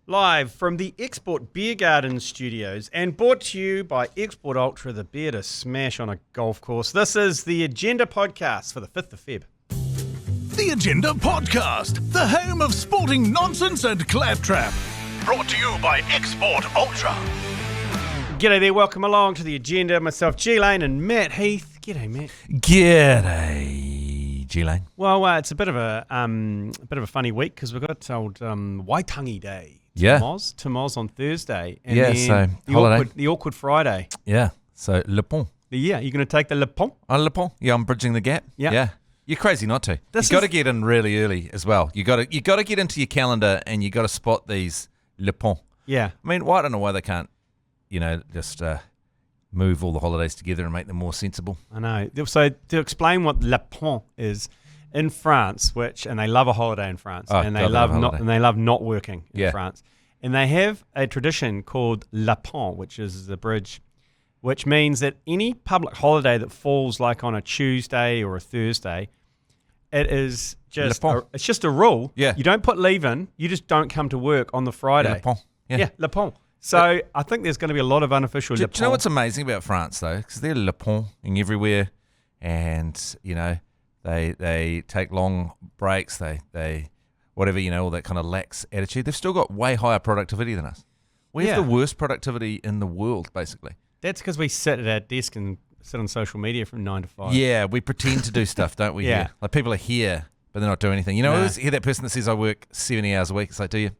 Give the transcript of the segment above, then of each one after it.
Live from the Export Beer Garden studios and brought to you by Export Ultra, the beer to smash on a golf course. This is the Agenda Podcast for the 5th of Feb. The Agenda Podcast, the home of sporting nonsense and claptrap. Brought to you by Export Ultra. G'day there, welcome along to the Agenda. Myself, G Lane, and Matt Heath. G'day, Matt. G'day, G Lane. Well, it's a bit of a funny week because we've got old Waitangi Day. Yeah. Tomorrow's on Thursday. And Yeah, then so holiday. The awkward Friday. Yeah, so Le Pont. Yeah, you're going to take the Le Pont? Le Pont. Yeah, I'm bridging the gap. Yeah. You're crazy not to. You got to get in really early as well. You got to get into your calendar and you got to spot these Le Pont. Yeah. I mean, I don't know why they can't, just move all the holidays together and make them more sensible. I know. So to explain what Le Pont is, in France, and they love a holiday in France, and they love not working in France, and they have a tradition called Le Pont, which is the bridge, which means that any public holiday that falls like on a Tuesday or a Thursday, it's just a rule. Yeah. You don't put leave in. You just don't come to work on the Friday. Le Pont. Yeah, Le Pont. So I think there's going to be a lot of unofficial Le Pont. Do you know what's amazing about France though? Because they're Le Ponting everywhere, and They take long breaks, they whatever, all that kind of lax attitude. They've still got way higher productivity than us. We have the worst productivity in the world, basically. That's because we sit at our desk and sit on social media from 9 to 5. Yeah, we pretend to do stuff, don't we? Yeah. Here? Like people are here, but they're not doing anything. I always hear that person that says, I work 70 hours a week. It's like, do you?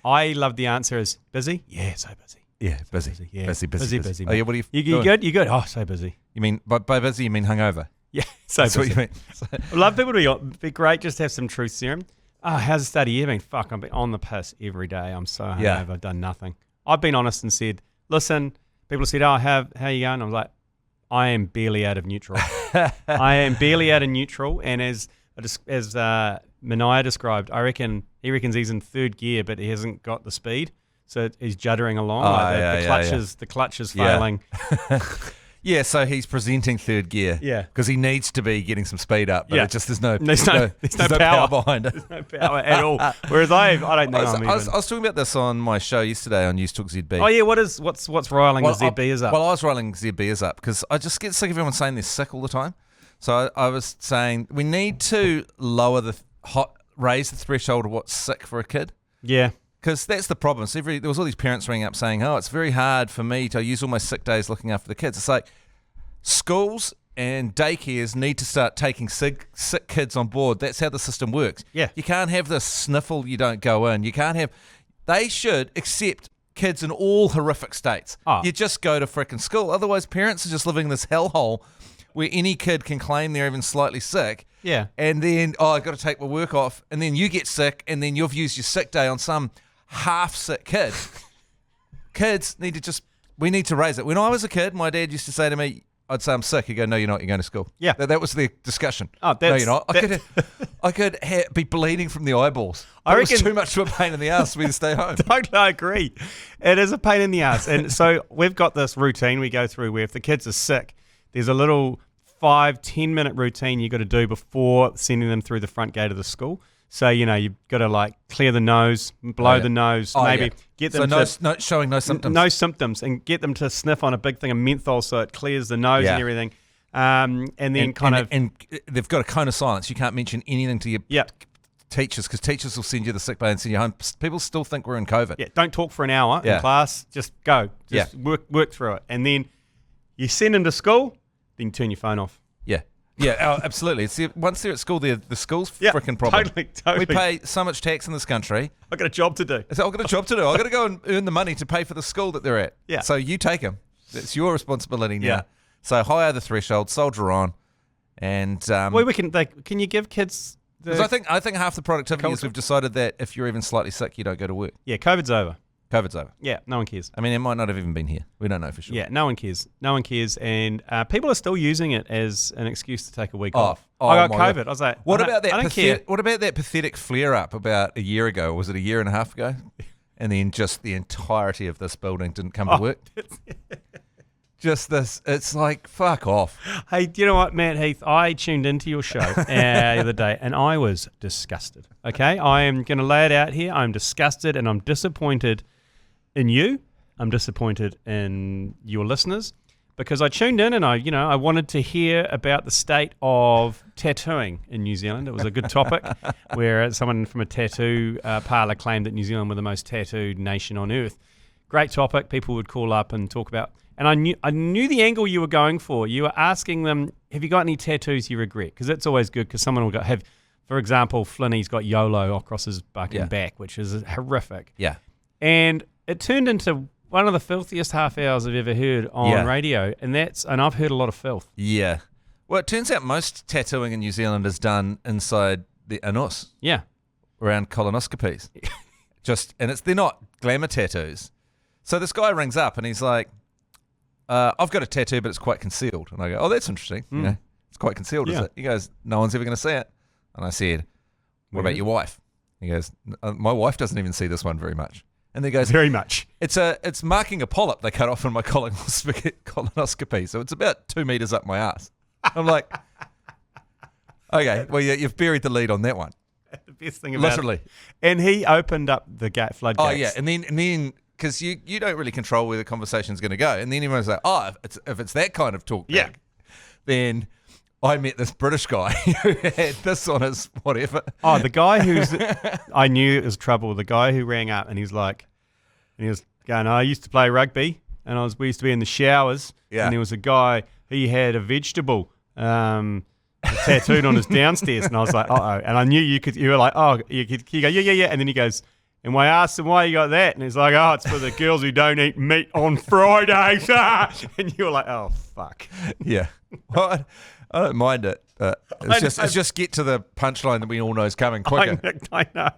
I love the answer is busy. Yeah, so busy. Yeah, busy. Yeah. Busy. Busy. Oh, yeah, what are you doing? good? You good? Oh, so busy. You mean, by busy, you mean hungover? Yeah, so That's busy. what you mean. I'd love people to be great just to have some truth serum. Oh, how's the start of year been? Fuck, I've been on the piss every day. I'm so hungover. I've done nothing. I've been honest and said, listen, people said, oh, how are you going? I was like, I am barely out of neutral. I am barely out of neutral. And as Mania described, he reckons he's in third gear, but he hasn't got the speed. So he's juddering along. The clutch is failing. Yeah, so he's presenting third gear. Yeah. Because he needs to be getting some speed up, but there's no power behind it. There's no power at all. Whereas I don't think I was talking about this on my show yesterday on News Talk ZB. Oh yeah, what's riling the ZBers up? Well, I was riling ZBers up because I just get sick of everyone saying they're sick all the time. So I was saying we need to raise the threshold of what's sick for a kid. Yeah. Because that's the problem. So there was all these parents ringing up saying, oh, it's very hard for me to use all my sick days looking after the kids. It's like schools and daycares need to start taking sick kids on board. That's how the system works. Yeah. You can't have this sniffle, you don't go in. They should accept kids in all horrific states. Oh. You just go to frickin' school. Otherwise, parents are just living in this hellhole where any kid can claim they're even slightly sick. Yeah. And then, I've got to take my work off. And then you get sick, and then you've used your sick day on some half-sick kid. Kids we need to raise it. When I was a kid, my dad used to say to me, I'd say I'm sick. He'd go, no, you're not. You're going to school. Yeah. That was the discussion. Oh, no, you're not. I could be bleeding from the eyeballs. I reckon it was too much of a pain in the ass for me to stay home. I agree. It is a pain in the ass. And so we've got this routine we go through where if the kids are sick, there's a little 5-10 minute routine you got to do before sending them through the front gate of the school. So, you've got to clear the nose, blow the nose, get them showing no symptoms. No symptoms, and get them to sniff on a big thing of menthol so it clears the nose and everything. And then and they've got a cone of silence. You can't mention anything to your teachers because teachers will send you the sick bay and send you home. People still think we're in COVID. Yeah, don't talk for an hour in class. Just go. Just work through it. And then you send them to school, then turn your phone off. Yeah, absolutely. Once they're at school, the school's freaking problem. Totally. We pay so much tax in this country. I've got a job to do. I've got a job to do. I've got to go and earn the money to pay for the school that they're at. Yeah. So you take them. It's your responsibility now. Yeah. So higher the threshold, soldier on, and can you give kids? Because I think half the productivity is we've decided that if you're even slightly sick, you don't go to work. Yeah, COVID's over. COVID's over. Yeah, no one cares. I mean, it might not have even been here. We don't know for sure. Yeah, no one cares. No one cares. And people are still using it as an excuse to take a week off. I got COVID. God. I was like, what about that pathetic flare-up about a year ago? Or was it a year and a half ago? And then just the entirety of this building didn't come to work. just this. It's like, fuck off. Hey, do you know what, Matt Heath? I tuned into your show the other day and I was disgusted. Okay? I am going to lay it out here. I'm disgusted and I'm disappointed in you. I'm disappointed in your listeners because I tuned in and I wanted to hear about the state of tattooing in New Zealand. It was a good topic where someone from a tattoo parlour claimed that New Zealand were the most tattooed nation on earth. Great topic. People would call up and talk about. And I knew the angle you were going for. You were asking them, have you got any tattoos you regret? Because it's always good because someone will have, for example, Flinny's got YOLO across his buck and back, which is horrific. Yeah. And it turned into one of the filthiest half hours I've ever heard on radio. And I've heard a lot of filth. Yeah. Well, it turns out most tattooing in New Zealand is done inside the anus. Yeah. Around colonoscopies. They're not glamour tattoos. So this guy rings up and he's like, I've got a tattoo, but it's quite concealed. And I go, oh, that's interesting. You know, it's quite concealed, is it? He goes, no one's ever going to see it. And I said, what about your wife? He goes, my wife doesn't even see this one very much. And he goes, very much. It's marking a polyp they cut off in my colonoscopy. So it's about 2 meters up my ass. I'm like, okay, well, you've buried the lead on that one. The best thing about Literally. it. And he opened up the floodgates. Oh, yeah. And then because you don't really control where the conversation's going to go. And then everyone's like, if it's that kind of talk back, then I met this British guy who had this on his whatever. Oh, the guy I knew it was trouble. The guy who rang up and he was going, I used to play rugby and we used to be in the showers. Yeah. And there was a guy, he had a vegetable tattooed on his downstairs. And I was like, uh-oh. And I knew you were like, oh, you go, yeah. And then he goes, and I asked him why you got that. And he's like, oh, it's for the girls who don't eat meat on Fridays. And you were like, oh, fuck. Yeah. Well, I don't mind it. But it's just get to the punchline that we all know is coming quicker. I know.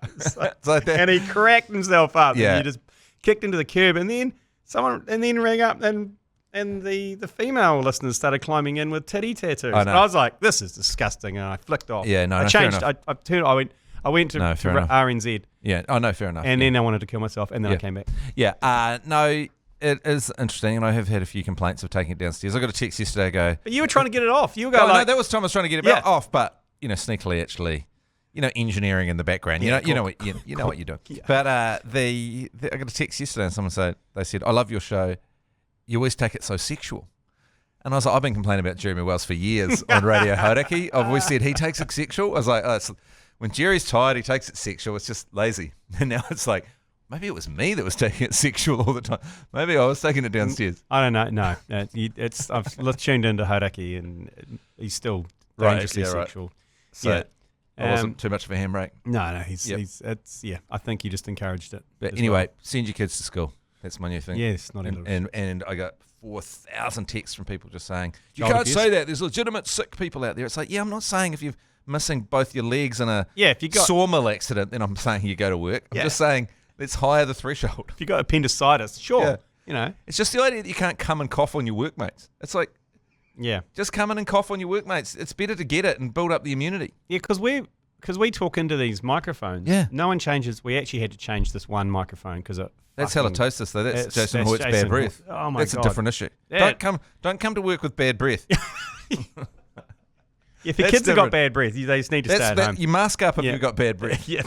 Like that. And he cracked himself up. Yeah. And he just kicked into the curb. And then someone rang up and the female listeners started climbing in with titty tattoos. I know. And I was like, this is disgusting. And I flicked off. Yeah, no, I changed. I went to RNZ. Yeah. Oh, no, fair enough. And then I wanted to kill myself. And then I came back. Yeah. No, it is interesting. And I have had a few complaints of taking it downstairs. I got a text yesterday. But you were trying to get it off. You were going no, that was Thomas trying to get it off. But, sneakily actually, engineering in the background. You know what you're doing. Yeah. But I got a text yesterday and someone said, I love your show. You always take it so sexual. And I was like, I've been complaining about Jeremy Wells for years on Radio Hauraki. I've always said he takes it sexual. I was like, when Jerry's tired, he takes it sexual. It's just lazy. And now it's like, maybe it was me that was taking it sexual all the time. Maybe I was taking it downstairs. I don't know. No, I've tuned into Hauraki and he's still dangerously sexual. Right. So it wasn't too much of a handbrake. No, I think you just encouraged it. But anyway, send your kids to school. That's my new thing. Yes, not and I got 4,000 texts from people just saying, you can't say that. There's legitimate sick people out there. It's like, I'm not saying if you're missing both your legs in a if you got sawmill accident, then I'm saying you go to work. I'm just saying let's higher the threshold. If you got appendicitis, sure. Yeah. It's just the idea that you can't come and cough on your workmates. It's like, just come in and cough on your workmates. It's better to get it and build up the immunity. Yeah, because we talk into these microphones. Yeah. No one changes. We actually had to change this one microphone because it. That's halitosis, though. That's Jason Hoyt's bad breath. Oh my God, that's a different issue. Yeah. Don't come to work with bad breath. If your kids have got bad breath, they just need to stay at home. You mask up if you've got bad breath. Yeah.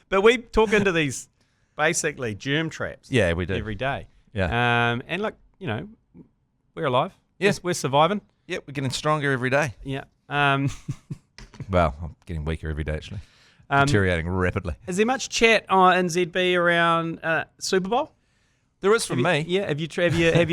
But we talk into these basically germ traps. Yeah, we do every day. Yeah. And look, we're alive. Yes, we're surviving. Yeah, we're getting stronger every day. Yeah. Well, I'm getting weaker every day actually. Deteriorating rapidly. Is there much chat in ZB around Super Bowl? There is from me. Yeah. Have you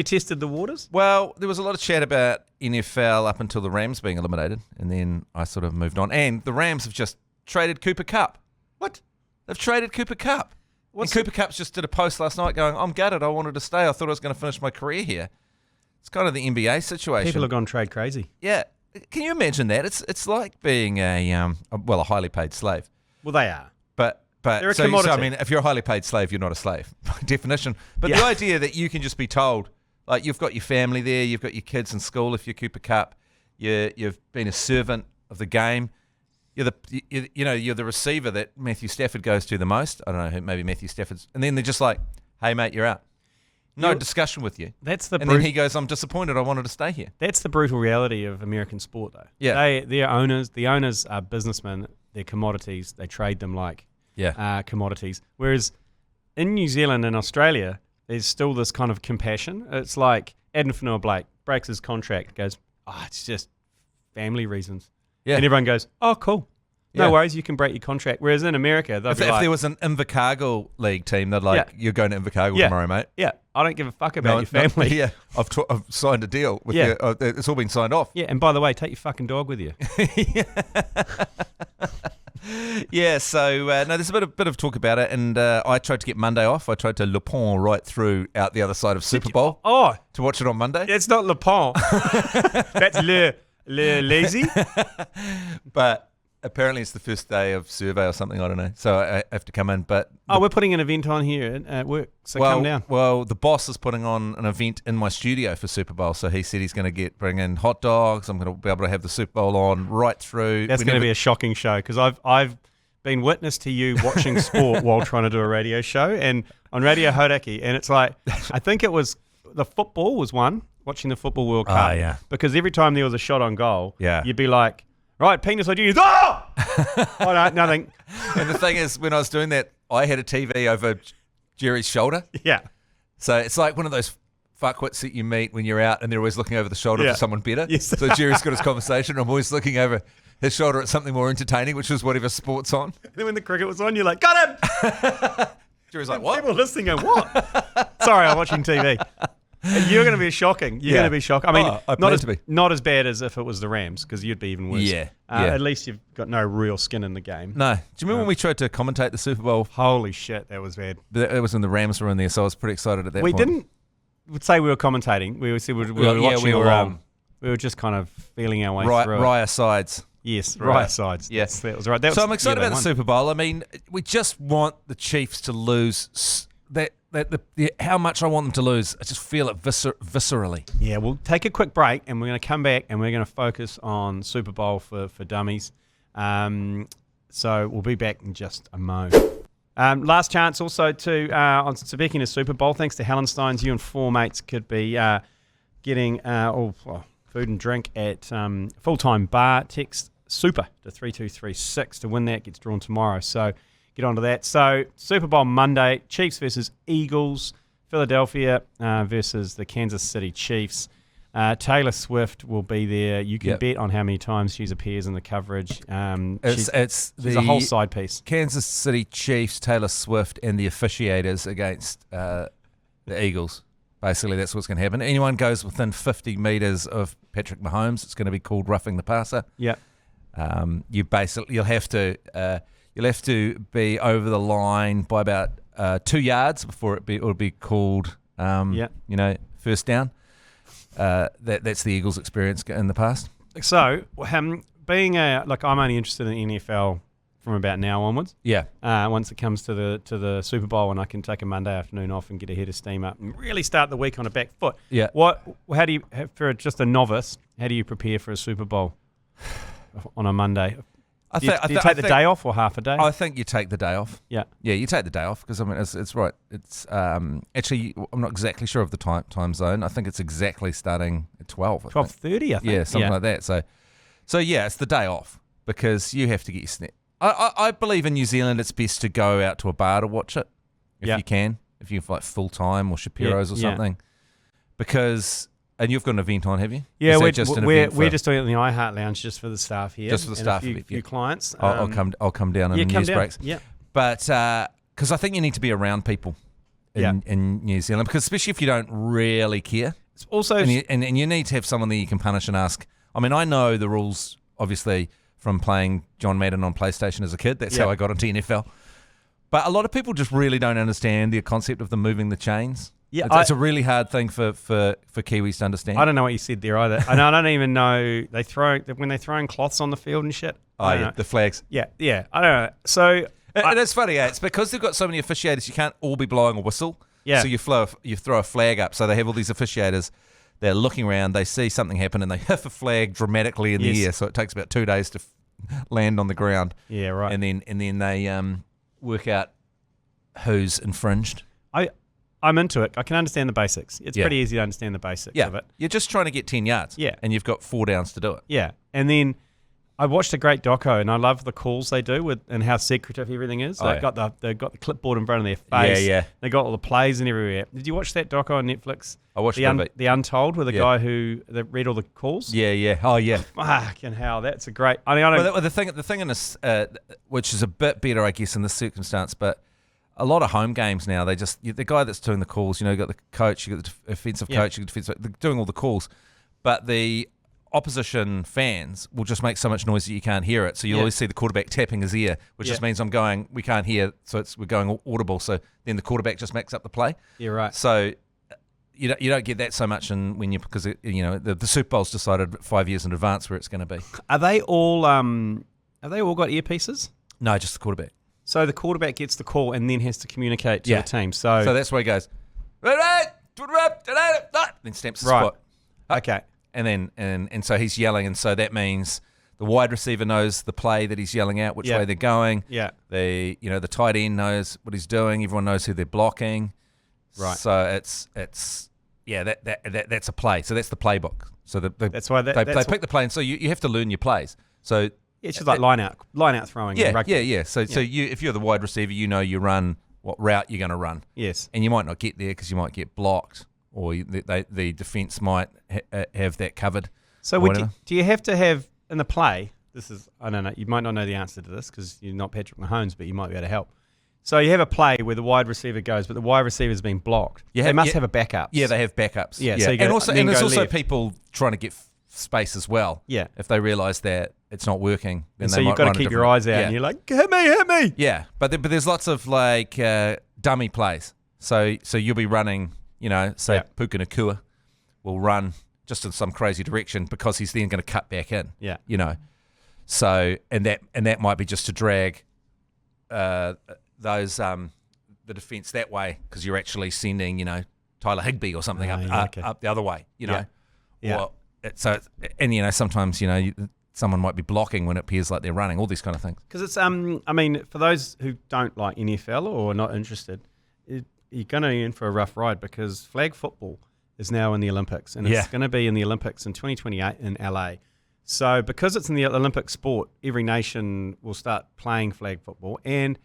tested the waters? Well, there was a lot of chat about NFL up until the Rams being eliminated, and then I sort of moved on. And the Rams have just traded Cooper Kupp. What? They've traded Cooper Kupp. And Cooper Kupp just did a post last night going, I'm gutted. I wanted to stay. I thought I was going to finish my career here. It's kind of the NBA situation. People have gone trade crazy. Yeah. Can you imagine that? It's like being a highly paid slave. Well, they are. But they're a commodity. So, I mean, if you're a highly paid slave, you're not a slave by definition. But the idea that you can just be told, like, you've got your family there, you've got your kids in school if you're Cooper Kupp, you've been a servant of the game, you're the receiver that Matthew Stafford goes to the most. I don't know, maybe Matthew Stafford's, and then they're just like, hey mate, you're out. No discussion with you. That's the and then he goes, I'm disappointed. I wanted to stay here. That's the brutal reality of American sport, though. Yeah. The owners are businessmen. They're commodities. They trade them like commodities. Whereas in New Zealand and Australia, there's still this kind of compassion. It's like Adam Fanua-Blake breaks his contract, goes, it's just family reasons. Yeah. And everyone goes, oh, cool. No worries, you can break your contract. Whereas in America, they'll if be like, there was an Invercargill league team, they're like, you're going to Invercargill tomorrow, mate. Yeah, I don't give a fuck about your family. I've signed a deal with you. It's all been signed off. Yeah, and by the way, take your fucking dog with you. So there's a bit of talk about it, and I tried to get Monday off. I tried to Le Pont right through out the other side of Super Bowl to watch it on Monday. It's not Le Pont. That's Le Lazy. But apparently it's the first day of survey or something, I don't know. So I have to come in. But we're putting an event on here at work, so come down. Well, the boss is putting on an event in my studio for Super Bowl, so he said he's going to bring in hot dogs. I'm going to be able to have the Super Bowl on right through. That's going to be a shocking show, because I've been witness to you watching sport while trying to do a radio show, and on Radio Hauraki, and it's like, I think it was the football was one, watching the Football World Cup. Because every time there was a shot on goal, you'd be like, right, penis or genius. Oh! No, nothing. And the thing is, when I was doing that, I had a TV over Jerry's shoulder. Yeah. So it's like one of those fuckwits that you meet when you're out and they're always looking over the shoulder for someone better. Yes. So Jerry's got his conversation. I'm always looking over his shoulder at something more entertaining, which is whatever sport's on. And then when the cricket was on, you're like, got him! Jerry's like, what? People listening go, what? Sorry, I'm watching TV. And you're going to be shocking. You're going to be shocked. I mean, not as bad as if it was the Rams, because you'd be even worse. Yeah. At least you've got no real skin in the game. No. Do you remember when we tried to commentate the Super Bowl? Holy shit, that was bad. It was when the Rams were in there, so I was pretty excited at that point. We didn't say we were commentating. We said we were watching along. We were just kind of feeling our way through it. Raya sides. Yes, Raya sides. Yes, that was right. So I'm excited about the Super Bowl. I mean, we just want the Chiefs to lose. How much I want them to lose, I just feel it viscerally. Yeah, we'll take a quick break, and we're going to come back, and we're going to focus on Super Bowl for Dummies. So we'll be back in just a moment. Last chance also on speaking of Super Bowl, thanks to Hallensteins, you and four mates could be getting food and drink at Full-Time Bar. Text SUPER to 3236 to win that. Gets drawn tomorrow. So get onto that. So Super Bowl Monday, Chiefs versus Eagles, Philadelphia versus the Kansas City Chiefs. Taylor Swift will be there. You can bet on how many times she appears in the coverage. She's a whole side piece. Kansas City Chiefs, Taylor Swift, and the officiators against the Eagles. Basically, that's what's going to happen. Anyone goes within 50 metres of Patrick Mahomes, it's going to be called roughing the passer. Yeah. You'll have to be over the line by about 2 yards before it'll be called first down. That's the Eagles' experience in the past. So, being I'm only interested in NFL from about now onwards. Yeah. Once it comes to the Super Bowl, and I can take a Monday afternoon off and get a head of steam up and really start the week on a back foot. Yeah. How do you, for just a novice, how do you prepare for a Super Bowl on a Monday? Do you take the day off or half a day? I think you take the day off. Yeah. Yeah, you take the day off because, I mean, it's right. It's actually, I'm not exactly sure of the time zone. I think it's exactly starting at 12. 12:30, I think. Yeah, something like that. So yeah, it's the day off because you have to get your snack. I believe in New Zealand it's best to go out to a bar to watch it if you can, if you've like Full-Time or Shapiro's or something. Because... And you've got an event on, have you? Yeah, we're just doing it in the iHeart Lounge just for the staff here. Just for the staff, a few clients. I'll come down in the news breaks. Yeah, but because I think you need to be around people in New Zealand, because especially if you don't really care. It's also and you need to have someone that you can punish and ask. I mean, I know the rules obviously from playing John Madden on PlayStation as a kid. That's how I got into NFL. But a lot of people just really don't understand the concept of them moving the chains. Yeah, it's a really hard thing for Kiwis to understand. I don't know what you said there either. And I don't even know when they're throwing cloths on the field and shit. Oh yeah, the flags. Yeah. I don't know. So it's funny. It's because they've got so many officiators. You can't all be blowing a whistle. Yeah. So you throw a flag up. So they have all these officiators. They're looking around. They see something happen and they hiff a flag dramatically in the air. So it takes about 2 days to land on the ground. Yeah, right. And then they work out who's infringed. I'm into it. I can understand the basics. It's pretty easy to understand the basics of it. You're just trying to get 10 yards. Yeah. And you've got 4 downs to do it. Yeah. And then I watched a great doco, and I love the calls they do and how secretive everything is. They've got the clipboard in front of their face. Yeah. They got all the plays and everywhere. Did you watch that doco on Netflix? I watched The Untold with a guy who read all the calls. Yeah. Oh yeah. Fucking hell, that's a great. I mean, I don't. Well, the thing in this, which is a bit better, I guess, in this circumstance, but a lot of home games now, the guy that's doing the calls, you got the coach, you got the offensive coach, you got the defensive, they're doing all the calls, but the opposition fans will just make so much noise that you can't hear it. So you'll always see the quarterback tapping his ear, which just means we can't hear, so we're going audible. So then the quarterback just makes up the play. Yeah, right. So you don't get that so much because the Super Bowl's decided 5 years in advance where it's going to be. Are they all got earpieces? No, just the quarterback. So the quarterback gets the call and then has to communicate to the team. So that's where he goes. Then stamps the spot. Okay. And then and so he's yelling, and so that means the wide receiver knows the play that he's yelling out, which way they're going. Yeah. The tight end knows what he's doing. Everyone knows who they're blocking. Right. So it's that's a play. So that's the playbook. So they pick the play, and so you have to learn your plays. So it's just like line out throwing. Yeah, in rugby. yeah. So if you're the wide receiver, you run what route you're going to run. Yes. And you might not get there because you might get blocked, or the defense might have that covered. So do you have to have in the play? This is, I don't know. You might not know the answer to this because you're not Patrick Mahomes, but you might be able to help. So you have a play where the wide receiver goes, but the wide receiver's been blocked. They must have a backup. Yeah, they have backups. Yeah. So and there's also people trying to get space as well. Yeah. If they realise that it's not working, then and they so might you've got run to keep your eyes out, and you're like, hit me. Yeah, but there's lots of like dummy plays. So you'll be running, say Puka Nakua will run just in some crazy direction because he's then going to cut back in. Yeah. So and that might be just to drag those the defense that way because you're actually sending Tyler Higbee or something up the other way. Or sometimes someone might be blocking when it appears like they're running. All these kind of things. Because it's for those who don't like NFL or are not interested, you're going to be in for a rough ride because flag football is now in the Olympics, and it's going to be in the Olympics in 2028 in LA. So because it's in the Olympic sport, every nation will start playing flag football, and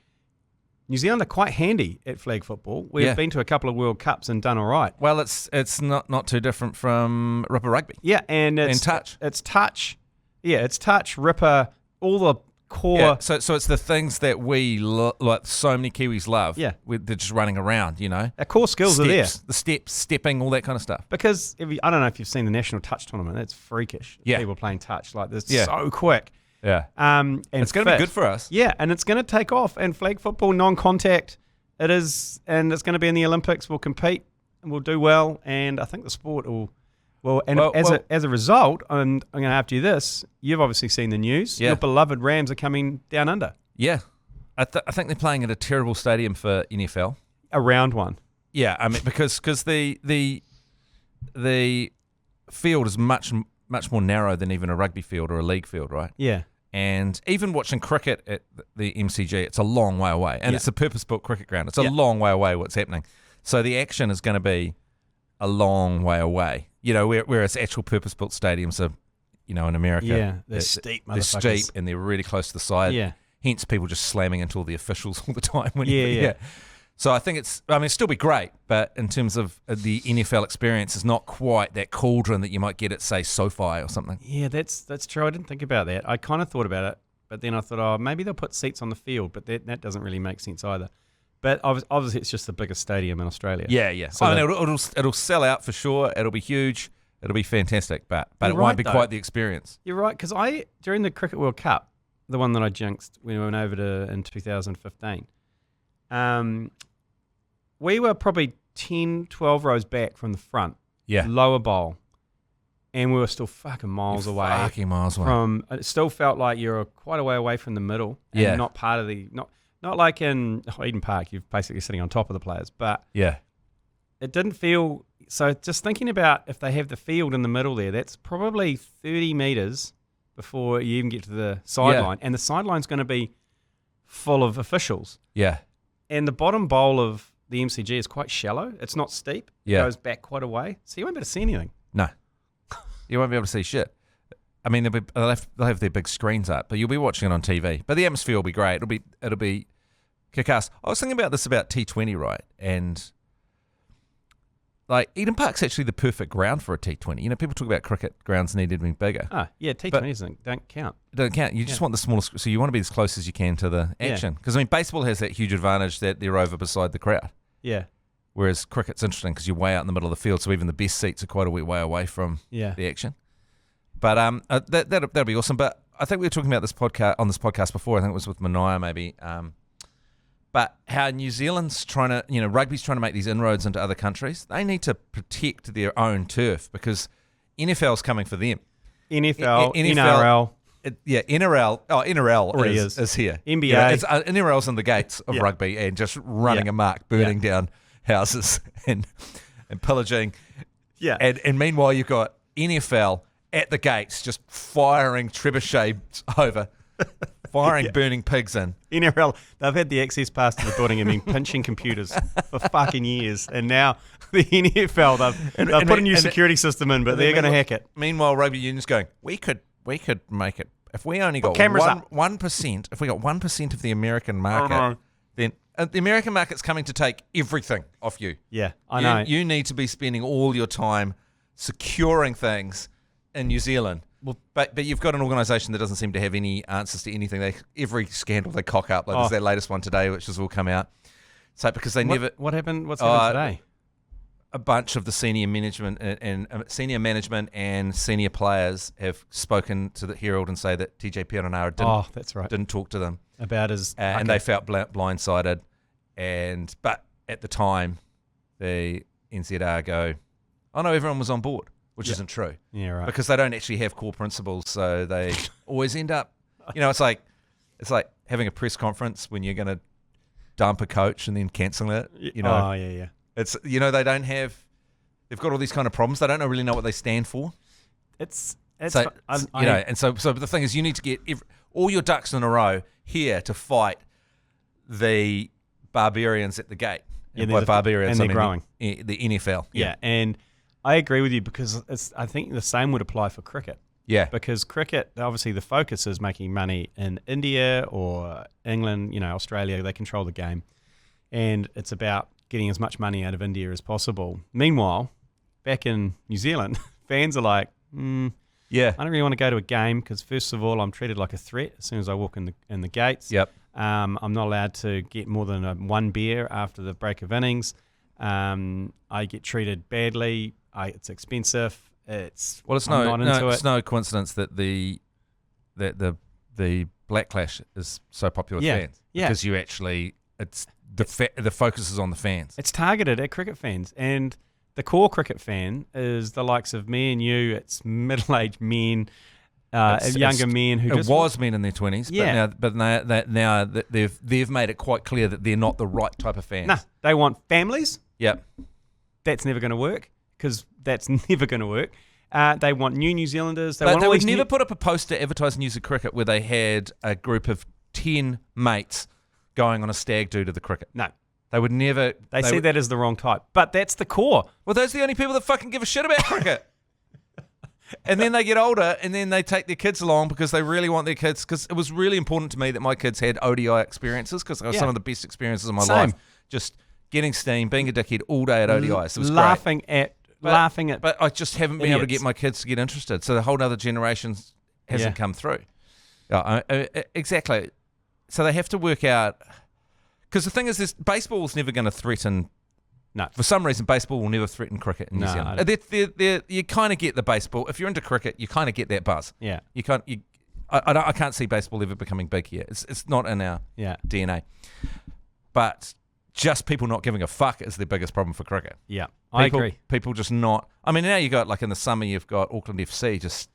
New Zealand are quite handy at flag football. We've been to a couple of World Cups and done all right. Well, it's not too different from Ripper Rugby. Yeah, and it's touch. It's touch. Yeah, it's touch, Ripper, all the core. Yeah, so it's the things that we like so many Kiwis love. Yeah. They're just running around, Our core skills are there. The steps, stepping, all that kind of stuff. Because I don't know if you've seen the National Touch Tournament. It's freakish. Yeah. People playing touch like this so quick. Yeah. And it's going to be good for us. Yeah, and it's going to take off. And flag football, non-contact, it is, and it's going to be in the Olympics. We'll compete and we'll do well. And I think the sport will. As a result, and I'm going to ask you this: you've obviously seen the news. Yeah. Your beloved Rams are coming down under. Yeah, I think they're playing at a terrible stadium for NFL. A round one. Yeah, I mean because the field is much more narrow than even a rugby field or a league field, right? Yeah. And even watching cricket at the MCG, it's a long way away, and it's a purpose-built cricket ground. It's a long way away. What's happening? So the action is going to be a long way away. Whereas actual purpose-built stadiums are, in America, they're steep, they're steep and they're really close to the side. Yeah. Hence, people just slamming into all the officials all the time. Yeah. So I think it'll still be great, but in terms of the NFL experience, it's not quite that cauldron that you might get at, say, SoFi or something. Yeah, that's true. I didn't think about that. I kind of thought about it, but then I thought, maybe they'll put seats on the field, but that doesn't really make sense either. But obviously, it's just the biggest stadium in Australia. Yeah. So it'll sell out for sure. It'll be huge. It'll be fantastic, but it won't be quite the experience. You're right, because during the Cricket World Cup, the one that I jinxed when we went over to in 2015, we were probably 10, 12 rows back from the front. Yeah. Lower bowl. And we were still fucking miles away. Fucking miles away. It still felt like you were quite a way away from the middle. And not part of the... Not like in Eden Park, you're basically sitting on top of the players, but it didn't feel... So just thinking about if they have the field in the middle there, that's probably 30 metres before you even get to the sideline, and the sideline's going to be full of officials. Yeah. And the bottom bowl of the MCG is quite shallow. It's not steep. Yeah. It goes back quite a way. So you won't be able to see anything. No. You won't be able to see shit. I mean, they'll have their big screens up, but you'll be watching it on TV. But the atmosphere will be great. It'll be kick-ass. I was thinking about this about T20, right? And like Eden Park's actually the perfect ground for a T20. You know, people talk about cricket grounds needed to be bigger. Yeah, T20s don't count. Don't count. You just want the smallest, so you want to be as close as you can to the action. Because I mean, baseball has that huge advantage that they're over beside the crowd. Yeah. Whereas cricket's interesting because you're way out in the middle of the field, so even the best seats are quite a way away from the action. But that'll be awesome. But I think we were talking about this podcast before. I think it was with Mania maybe. But how New Zealand's trying to, rugby's trying to make these inroads into other countries. They need to protect their own turf because NFL's coming for them. NFL, NRL. NRL. Oh, NRL is here. NBA. NRL's in the gates of rugby and just running amok, burning down houses and pillaging. Yeah. And meanwhile, you've got NFL at the gates just firing trebuchets over, burning pigs in. NRL, they've had the access pass to the building and been pinching computers for fucking years. And now the NFL, they've put a new security system in, but they're going to hack it. Meanwhile, rugby union's going, we could make it. If we only got 1%, if we got 1% of the American market, then the American market's coming to take everything off you. Yeah, I know. You need to be spending all your time securing things in New Zealand. Well, but you've got an organisation that doesn't seem to have any answers to anything. Every scandal they cock up, like there's that latest one today, which has all come out. So because they never. What happened? What's happened today? A bunch of the senior management and senior players have spoken to the Herald and say that TJ Perenara didn't talk to them about his, and they felt blindsided. But at the time, the NZR go, "Oh no, everyone was on board," which isn't true. Yeah, right. Because they don't actually have core principles, so they always end up. It's like having a press conference when you're going to dump a coach and then cancelling it. Oh yeah. It's they've got all these kind of problems. They don't really know what they stand for. And so the thing is, you need to get all your ducks in a row here to fight the barbarians at the gate. And by barbarians, and they're growing. The NFL. Yeah, and I agree with you because I think the same would apply for cricket. Yeah, because cricket, obviously, the focus is making money in India or England. Australia, they control the game, and it's about getting as much money out of India as possible. Meanwhile, back in New Zealand, fans are like, I don't really want to go to a game because first of all, I'm treated like a threat as soon as I walk in the gates. Yep. I'm not allowed to get more than one beer after the break of innings. I get treated badly. It's expensive. It's no coincidence that the Blacklash is so popular with fans. Yeah, because you actually the focus is on the fans. It's targeted at cricket fans, and the core cricket fan is the likes of me and you. It's middle-aged men, younger men who was men in their 20s. Yeah, but now they've made it quite clear that they're not the right type of fans. No, they want families. Yep, that's never going to work because that's never going to work. They want New Zealanders. They would never put up a poster advertising News of Cricket where they had a group of 10 mates going on a stag do to the cricket. No. They would never... They see that as the wrong type. But that's the core. Well, those are the only people that fucking give a shit about cricket. And then they get older and then they take their kids along because they really want their kids... Because it was really important to me that my kids had ODI experiences because they were some of the best experiences of my life. Just getting steam, being a dickhead all day at ODIs. It was laughing great. But I just haven't been able to get my kids to get interested. So the whole other generation hasn't come through. Exactly. So they have to work out... Because the thing is, baseball's never going to threaten... No. For some reason, baseball will never threaten cricket in New Zealand. You kind of get the baseball. If you're into cricket, you kind of get that buzz. Yeah. I can't see baseball ever becoming big here. It's not in our DNA. But just people not giving a fuck is the biggest problem for cricket. Yeah, I agree. People just not... I mean, now you got, like in the summer, you've got Auckland FC just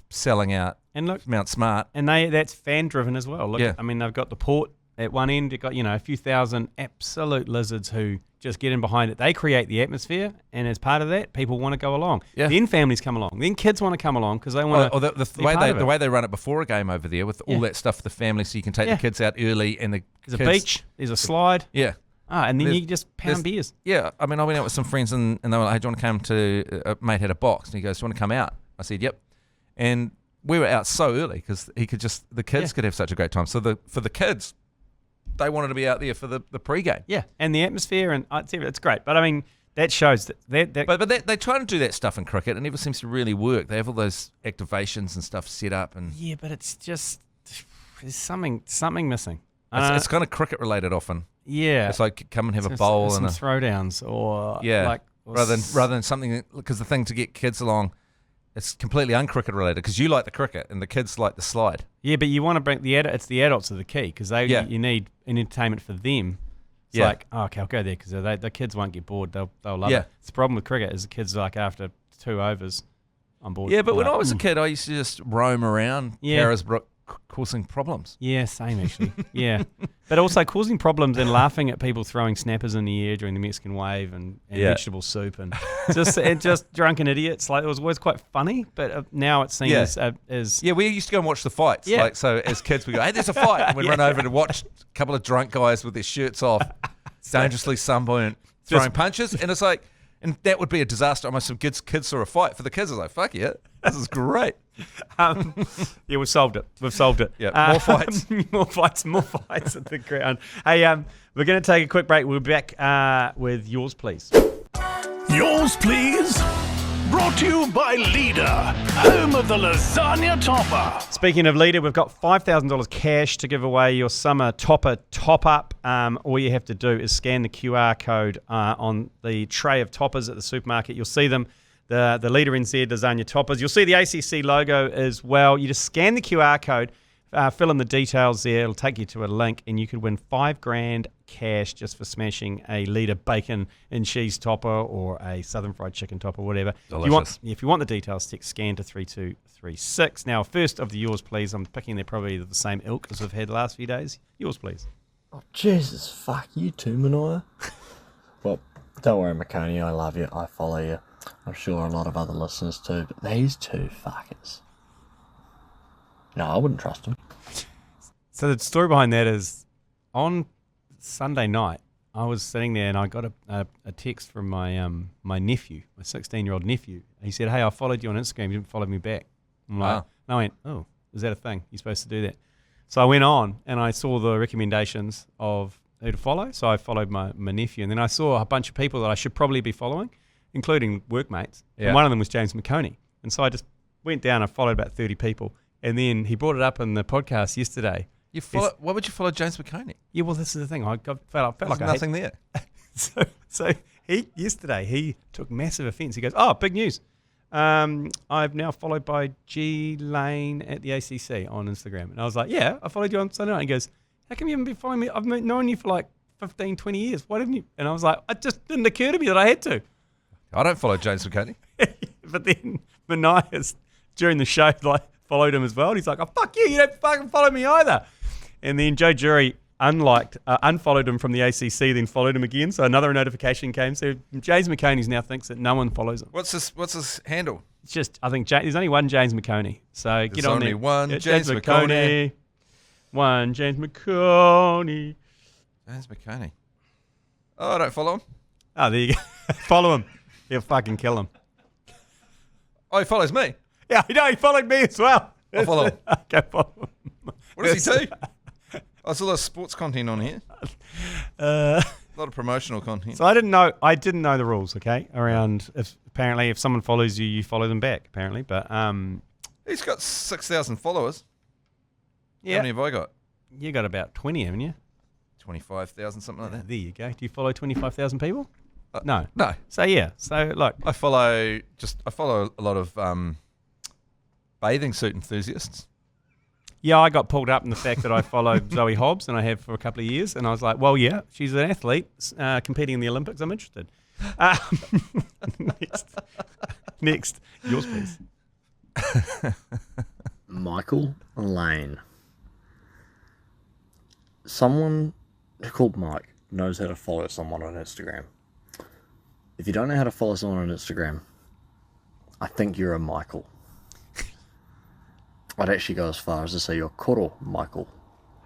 selling out and look, Mount Smart. And that's fan-driven as well. Look, I mean, they've got the port at one end. You've got, a few thousand absolute lizards who just get in behind it. They create the atmosphere, and as part of that, people want to go along. Yeah. Then families come along. Then kids want to come along because they want to. The way they run it before a game over there with all that stuff for the family, so you can take the kids out early and there's a beach, there's a slide. Yeah. And then you just pound beers. Yeah, I mean, I went out with some friends and they were like, hey, do you want to come to, a mate had a box, and he goes, do you want to come out? I said, yep. And we were out so early because the kids could have such a great time. So for the kids, they wanted to be out there for the pregame. Yeah, and the atmosphere, and it's great. But I mean, that shows that But they try to do that stuff in cricket. It never seems to really work. They have all those activations and stuff set up. And yeah, but it's just, there's something missing. It's kind of cricket related often. Yeah, it's like come and have a bowl some and throwdowns, or rather than something, because the thing to get kids along, it's completely uncricket related because you like the cricket and the kids like the slide. Yeah, but you want to bring the adults are the key because you need an entertainment for them. It's like, okay, I'll go there because the kids won't get bored. They'll love it. It's the problem with cricket is the kids like after 2 overs, I'm bored. Yeah, but when I was a kid, I used to just roam around Carisbrook causing problems. Yeah, same actually. Yeah, but also causing problems and laughing at people throwing snappers in the air during the Mexican wave and vegetable soup and just drunken idiots. Like it was always quite funny, but now it's seen as we used to go and watch the fights. Yeah. Like so, as kids, we go, "Hey, there's a fight," and we'd run over to watch a couple of drunk guys with their shirts off, dangerously sunburnt, throwing punches, and it's like, and that would be a disaster. Almost some kids saw a fight. For the kids, I was like, "Fuck yeah, this is great." We've solved it. Yeah, more fights. more fights at the ground. Hey, we're going to take a quick break. We'll be back with Yours Please. Yours Please. Brought to you by Leader, home of the lasagna topper. Speaking of Leader, we've got $5,000 cash to give away your summer topper top-up. All you have to do is scan the QR code on the tray of toppers at the supermarket. You'll see them. The Leader NZ lasagna toppers. You'll see the ACC logo as well. You just scan the QR code, fill in the details there. It'll take you to a link, and you could win $5,000 cash just for smashing a Leader bacon and cheese topper or a southern fried chicken topper, whatever. Delicious. If you want the details, text scan to 3236. Now, first of the Yours Please. I'm picking they're probably the same ilk as we've had the last few days. Yours Please. Oh, Jesus, fuck you too, Manoia. Well, don't worry, McConey. I love you. I follow you. I'm sure a lot of other listeners too, but these two fuckers. No, I wouldn't trust them. So the story behind that is, on Sunday night, I was sitting there and I got a text from my my nephew, my 16-year-old nephew. He said, "Hey, I followed you on Instagram. You didn't follow me back." I'm like, and I went, "Oh, is that a thing? You're supposed to do that?" So I went on and I saw the recommendations of who to follow. So I followed my nephew, and then I saw a bunch of people that I should probably be following, including workmates. Yeah. And one of them was James McConey. And so I just went down and followed about 30 people. And then he brought it up in the podcast yesterday. Why would you follow James McConey? Yeah, well, this is the thing. I felt like nothing there. So yesterday he took massive offence. He goes, "Oh, big news. I'm now followed by G Lane at the ACC on Instagram." And I was like, "Yeah, I followed you on Sunday night." He goes, "How come you haven't been following me? I've known you for like 15, 20 years. Why didn't you?" And I was like, "It just didn't occur to me that I had to." I don't follow James McConey. But then Manias, during the show, like followed him as well. And he's like, "Oh, fuck you don't fucking follow me either." And then Joe Jury unfollowed him from the ACC, then followed him again. So another notification came. So James McConey now thinks that no one follows him. What's his handle? It's just, I think there's only one James McConey. So get on there. There's only one James McConey. One James McConey. James McConey. Oh, I don't follow him. Oh, there you go. Follow him. He'll fucking kill him. Oh, he follows me. Yeah, he followed me as well. I'll follow him. Okay, follow him. What does he do? There's a lot of sports content on here. A lot of promotional content. So I didn't know the rules, okay, around if someone follows you, you follow them back, apparently. But he's got 6,000 followers. Yeah. How many have I got? You got about 20, haven't you? 25,000, something like that. There you go. Do you follow 25,000 people? No. No. So yeah. So look, I follow a lot of bathing suit enthusiasts. Yeah, I got pulled up in the fact that I followed Zoe Hobbs, and I have for a couple of years, and I was like, well, yeah, she's an athlete competing in the Olympics. I'm interested. Next, yours, please. Michael Lane. Someone called Mike knows how to follow someone on Instagram. If you don't know how to follow someone on Instagram, I think you're a Michael. I'd actually go as far as to say you're Koro Michael.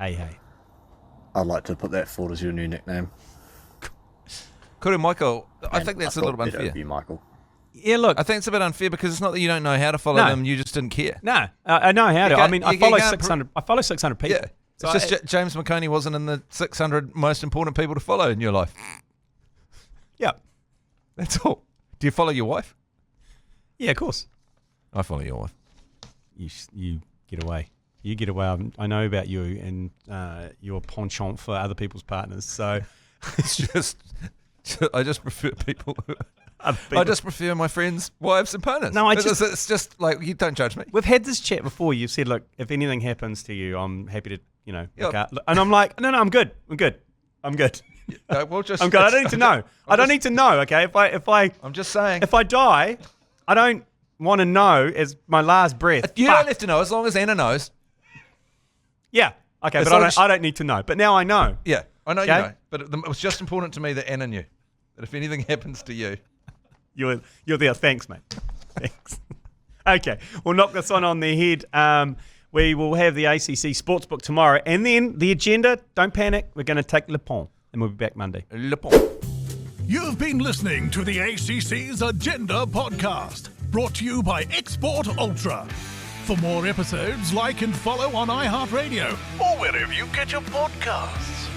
Hey. I'd like to put that forward as your new nickname. Kuru Michael, I think that's a little bit unfair. of you, Michael. Yeah, look. I think it's a bit unfair because it's not that you don't know how to follow them, you just didn't care. No, I know how to. I mean, I follow 600. I follow 600 people. Yeah. So It's just James McConey wasn't in the 600 most important people to follow in your life. Yeah. That's all. Do you follow your wife? Yeah, of course. I follow your wife. You get away. You get away. I know about you and your penchant for other people's partners. So It's just, I just prefer people. I just prefer my friends' wives and partners. No, it's just like, you don't judge me. We've had this chat before. You've said, look, if anything happens to you, I'm happy to, Yep. look out. And I'm like, no, I'm good. I'm good. I'm good. Well, just, I'm good. I don't need to know. I don't need to know. Okay, I'm just saying. if I die, I don't want to know as my last breath. You Fuck. don't have to know as long as Anna knows. Yeah. Okay, As but long as I don't need to know. But now I know. Yeah, I know Okay. you know. But it was just important to me that Anna knew that if anything happens to you. You're there. Thanks, mate. Thanks. Okay, we'll knock this one on the head. We will have the ACC Sportsbook tomorrow. And then the agenda, don't panic. We're going to take Le Pont. And we'll be back Monday. Le Pont. You've been listening to the ACC's Agenda podcast, brought to you by Export Ultra. For more episodes, like and follow on iHeartradio or wherever you get your podcasts.